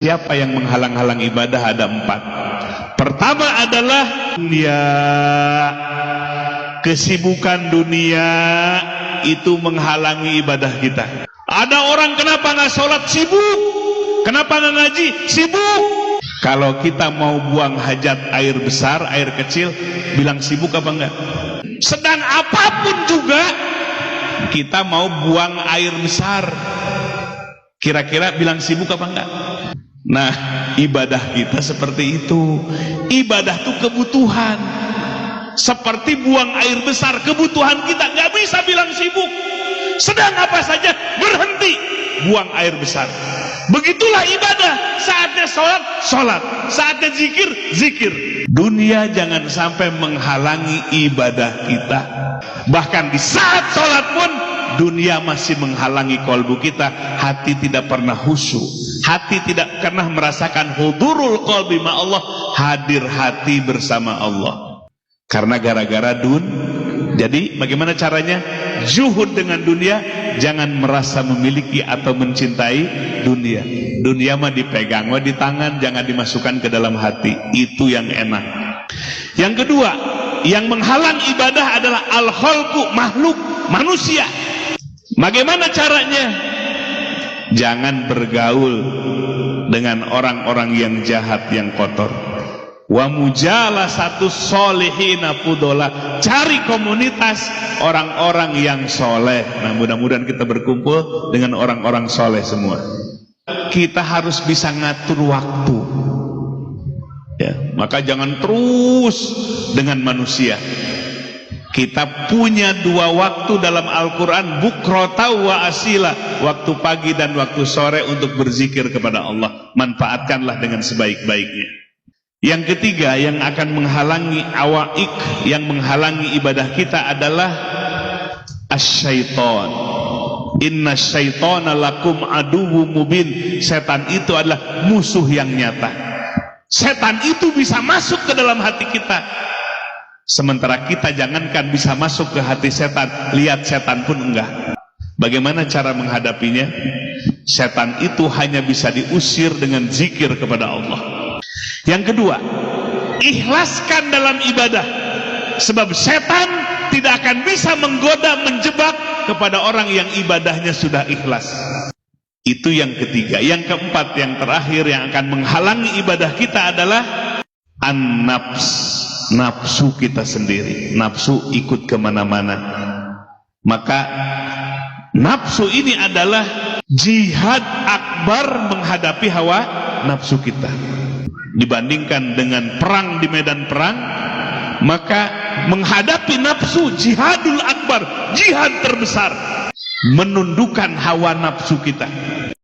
Siapa yang menghalang-halang ibadah? Ada 4. Pertama adalah dunia. Kesibukan dunia itu menghalangi ibadah kita. Ada orang kenapa nggak sholat? Sibuk. Kenapa nggak ngaji? Sibuk. Kalau kita mau buang hajat air besar, air kecil, bilang sibuk apa enggak? Sedang apapun juga kita mau buang air besar, kira-kira bilang sibuk apa enggak? Nah, ibadah kita seperti itu. Ibadah itu kebutuhan. Seperti buang air besar, kebutuhan kita, nggak bisa bilang sibuk. Sedang apa saja berhenti, buang air besar. Begitulah ibadah. Saatnya sholat, sholat. Saatnya zikir, zikir. Dunia jangan sampai menghalangi ibadah kita. Bahkan di saat sholat pun dunia masih menghalangi kolbu kita. Hati tidak pernah khusyuk. Hati tidak pernah merasakan hudurul qalbi ma Allah, hadir hati bersama Allah. Karena gara-gara Jadi bagaimana caranya? Zuhud dengan dunia, jangan merasa memiliki atau mencintai dunia. Dunia mah dipegang, mah di tangan, jangan dimasukkan ke dalam hati. Itu yang enak. Yang kedua, yang menghalang ibadah adalah al-khalqu, makhluk, manusia. Bagaimana caranya? Jangan bergaul dengan orang-orang yang jahat, yang kotor. Wa mujalasatu solihina fudola. Cari komunitas orang-orang yang soleh. Nah, mudah-mudahan kita berkumpul dengan orang-orang soleh semua. Kita harus bisa ngatur waktu, ya, maka jangan terus dengan manusia. Kita punya 2 waktu dalam Al-Quran, bukrota wa asila, waktu pagi dan waktu sore untuk berzikir kepada Allah. Manfaatkanlah dengan sebaik-baiknya. Yang ketiga yang akan menghalangi awaik, yang menghalangi ibadah kita adalah asyaiton. Inna syaitona lakum aduwwum mubin. Setan itu adalah musuh yang nyata. Setan itu bisa masuk ke dalam hati kita. Sementara kita jangankan bisa masuk ke hati setan, lihat setan pun enggak. Bagaimana cara menghadapinya? Setan itu hanya bisa diusir dengan zikir kepada Allah. Yang kedua, ikhlaskan dalam ibadah. Sebab setan tidak akan bisa menggoda, menjebak kepada orang yang ibadahnya sudah ikhlas. Itu yang ketiga. Yang keempat, yang terakhir yang akan menghalangi ibadah kita adalah an-nafs. Nafsu kita sendiri. Nafsu ikut kemana-mana. Maka nafsu ini adalah jihad akbar menghadapi hawa nafsu kita. Dibandingkan dengan perang di medan perang, maka menghadapi nafsu, jihadul akbar, jihad terbesar, menundukkan hawa nafsu kita.